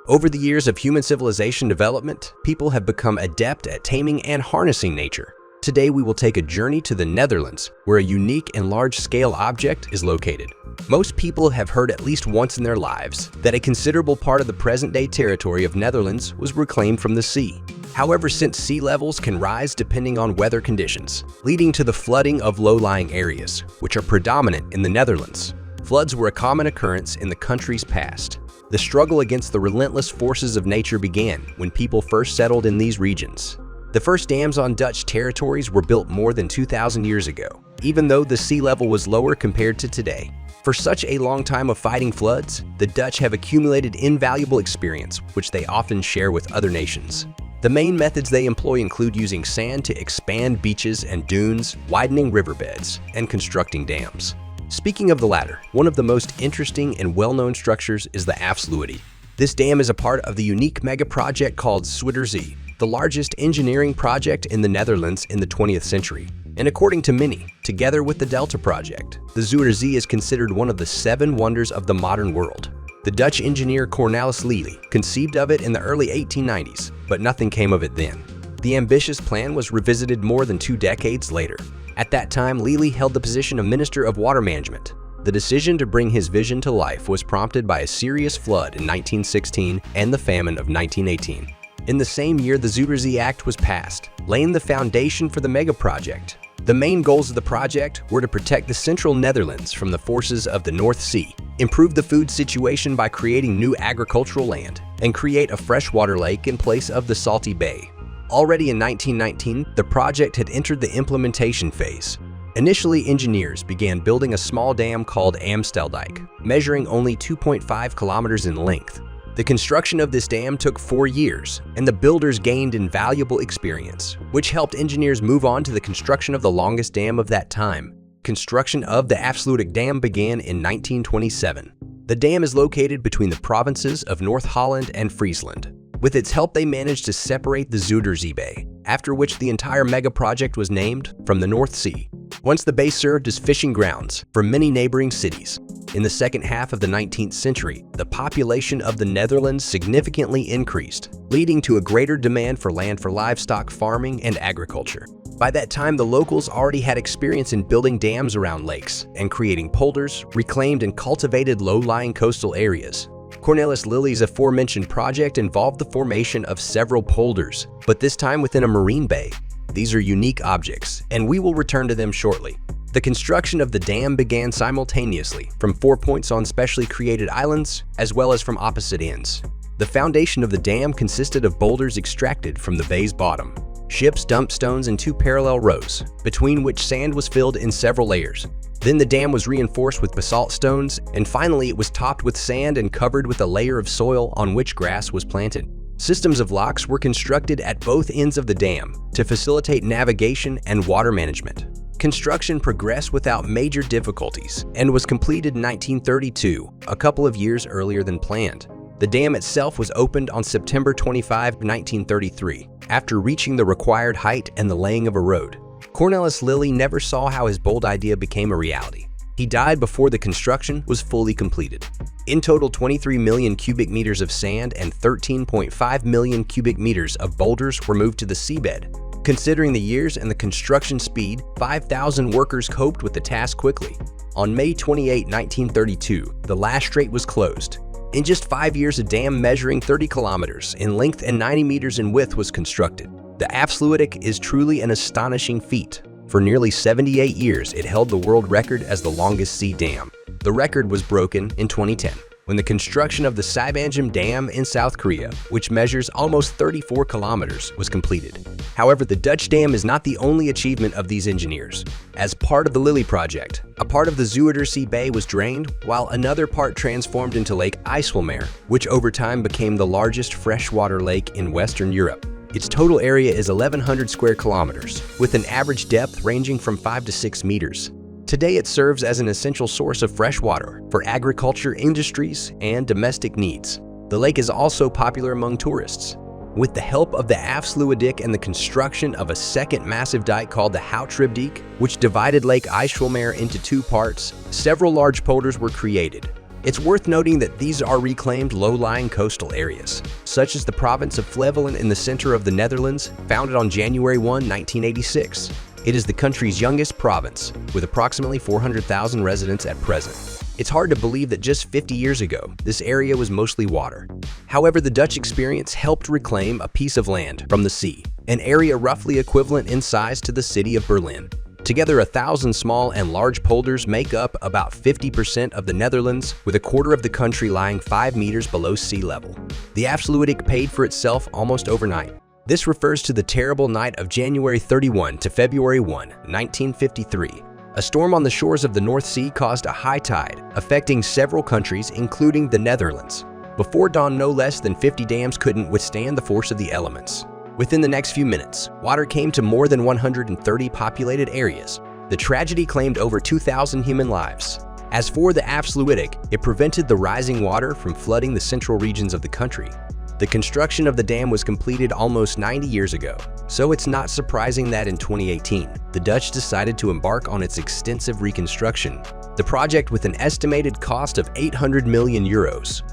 Over the years of human civilization development, people have become adept at taming and harnessing nature. Today we will take a journey to the Netherlands, where a unique and large-scale object is located. Most people have heard at least once in their lives that a considerable part of the present-day territory of Netherlands was reclaimed from the sea. However, since sea levels can rise depending on weather conditions, leading to the flooding of low-lying areas, which are predominant in the Netherlands. Floods were a common occurrence in the country's past. The struggle against the relentless forces of nature began when people first settled in these regions. The first dams on Dutch territories were built more than 2,000 years ago, even though the sea level was lower compared to today. For such a long time of fighting floods, the Dutch have accumulated invaluable experience, which they often share with other nations. The main methods they employ include using sand to expand beaches and dunes, widening riverbeds, and constructing dams. Speaking of the latter, one of the most interesting and well-known structures is the Afsluitdijk. This dam is a part of the unique mega-project called Zuiderzee, the largest engineering project in the Netherlands in the 20th century. And according to many, together with the Delta Project, the Zuiderzee is considered one of the 7 wonders of the modern world. The Dutch engineer Cornelis Lely conceived of it in the early 1890s, but nothing came of it then. The ambitious plan was revisited more than 2 decades later. At that time, Lely held the position of Minister of Water Management. The decision to bring his vision to life was prompted by a serious flood in 1916 and the famine of 1918. In the same year, the Zuiderzee Act was passed, laying the foundation for the mega-project. The main goals of the project were to protect the central Netherlands from the forces of the North Sea, improve the food situation by creating new agricultural land, and create a freshwater lake in place of the salty bay. Already in 1919, the project had entered the implementation phase. Initially, engineers began building a small dam called Amsteldijk, measuring only 2.5 kilometers in length. The construction of this dam took 4 years, and the builders gained invaluable experience, which helped engineers move on to the construction of the longest dam of that time. Construction of the Afsluitdijk Dam began in 1927. The dam is located between the provinces of North Holland and Friesland. With its help, they managed to separate the Zuiderzee Bay, after which the entire mega-project was named from the North Sea. Once the bay served as fishing grounds for many neighboring cities. In the second half of the 19th century, the population of the Netherlands significantly increased, leading to a greater demand for land for livestock farming and agriculture. By that time, the locals already had experience in building dams around lakes and creating polders, reclaimed and cultivated low-lying coastal areas. Cornelis Lely's aforementioned project involved the formation of several polders, but this time within a marine bay. These are unique objects, and we will return to them shortly. The construction of the dam began simultaneously from 4 points on specially created islands, as well as from opposite ends. The foundation of the dam consisted of boulders extracted from the bay's bottom. Ships dumped stones in 2 parallel rows, between which sand was filled in several layers. Then the dam was reinforced with basalt stones, and finally it was topped with sand and covered with a layer of soil on which grass was planted. Systems of locks were constructed at both ends of the dam to facilitate navigation and water management. Construction progressed without major difficulties and was completed in 1932, a couple of years earlier than planned. The dam itself was opened on September 25, 1933, after reaching the required height and the laying of a road. Cornelis Lely never saw how his bold idea became a reality. He died before the construction was fully completed. In total, 23 million cubic meters of sand and 13.5 million cubic meters of boulders were moved to the seabed. Considering the years and the construction speed, 5,000 workers coped with the task quickly. On May 28, 1932, the last strait was closed. In just 5 years, a dam measuring 30 kilometers in length and 90 meters in width was constructed. The Afsluitdijk is truly an astonishing feat. For nearly 78 years, it held the world record as the longest sea dam. The record was broken in 2010, when the construction of the Saibanjim Dam in South Korea, which measures almost 34 kilometers, was completed. However, the Dutch dam is not the only achievement of these engineers. As part of the Lely project, a part of the Zuiderzee Bay was drained, while another part transformed into Lake IJsselmeer, which over time became the largest freshwater lake in Western Europe. Its total area is 1,100 square kilometers, with an average depth ranging from 5 to 6 meters. Today, it serves as an essential source of fresh water for agriculture, industries, and domestic needs. The lake is also popular among tourists. With the help of the Afsluitdijk and the construction of a second massive dike called the Houtdijk, which divided Lake IJsselmeer into 2 parts, several large polders were created. It's worth noting that these are reclaimed low-lying coastal areas, such as the province of Flevoland in the center of the Netherlands, founded on January 1, 1986. It is the country's youngest province, with approximately 400,000 residents at present. It's hard to believe that just 50 years ago, this area was mostly water. However, the Dutch experience helped reclaim a piece of land from the sea, an area roughly equivalent in size to the city of Berlin. Together, 1,000 small and large polders make up about 50% of the Netherlands, with a quarter of the country lying 5 meters below sea level. The Afsluitdijk paid for itself almost overnight. This refers to the terrible night of January 31 to February 1, 1953. A storm on the shores of the North Sea caused a high tide, affecting several countries, including the Netherlands. Before dawn, no less than 50 dams couldn't withstand the force of the elements. Within the next few minutes, water came to more than 130 populated areas. The tragedy claimed over 2,000 human lives. As for the Afsluitdijk, it prevented the rising water from flooding the central regions of the country. The construction of the dam was completed almost 90 years ago, so it's not surprising that in 2018, the Dutch decided to embark on its extensive reconstruction. The project, with an estimated cost of €800 million,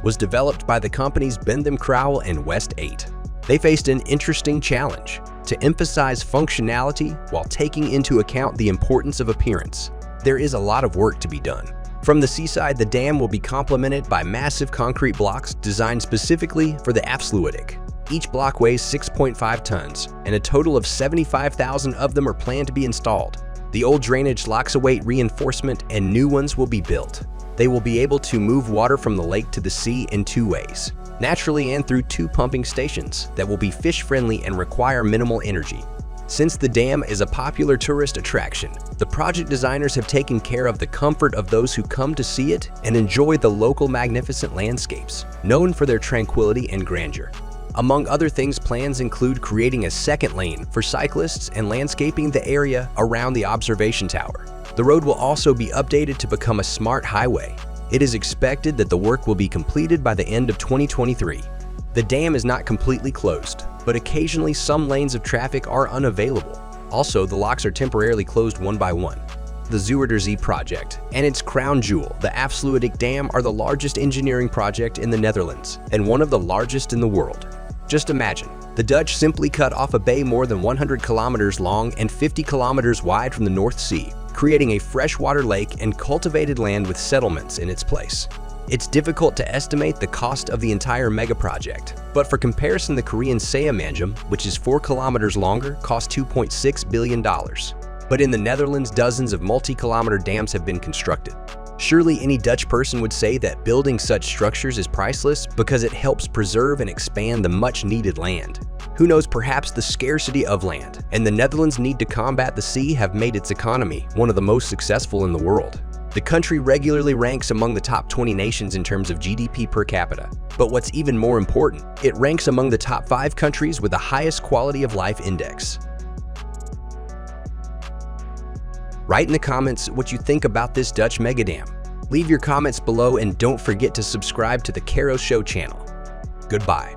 was developed by the companies Bendam Crowell and West 8. They faced an interesting challenge: to emphasize functionality while taking into account the importance of appearance. There is a lot of work to be done. From the seaside, the dam will be complemented by massive concrete blocks designed specifically for the Afsluitdijk. Each block weighs 6.5 tons, and a total of 75,000 of them are planned to be installed. The old drainage locks await reinforcement, and new ones will be built. They will be able to move water from the lake to the sea in 2 ways: naturally and through 2 pumping stations that will be fish-friendly and require minimal energy. Since the dam is a popular tourist attraction, the project designers have taken care of the comfort of those who come to see it and enjoy the local magnificent landscapes, known for their tranquility and grandeur. Among other things, plans include creating a second lane for cyclists and landscaping the area around the observation tower. The road will also be updated to become a smart highway. It is expected that the work will be completed by the end of 2023. The dam is not completely closed, but occasionally some lanes of traffic are unavailable. Also, the locks are temporarily closed one by one. The Zuiderzee project and its crown jewel, the Afsluitdijk Dam, are the largest engineering project in the Netherlands and one of the largest in the world. Just imagine, the Dutch simply cut off a bay more than 100 kilometers long and 50 kilometers wide from the North Sea, creating a freshwater lake and cultivated land with settlements in its place. It's difficult to estimate the cost of the entire mega-project, but for comparison, the Korean Seamanjum, which is 4 kilometers longer, cost $2.6 billion. But in the Netherlands, dozens of multi-kilometer dams have been constructed. Surely any Dutch person would say that building such structures is priceless because it helps preserve and expand the much-needed land. Who knows, perhaps the scarcity of land and the Netherlands' need to combat the sea have made its economy one of the most successful in the world. The country regularly ranks among the top 20 nations in terms of GDP per capita. But what's even more important, it ranks among the top 5 countries with the highest quality of life index. Write in the comments what you think about this Dutch megadam. Leave your comments below and don't forget to subscribe to the Karo Show channel. Goodbye.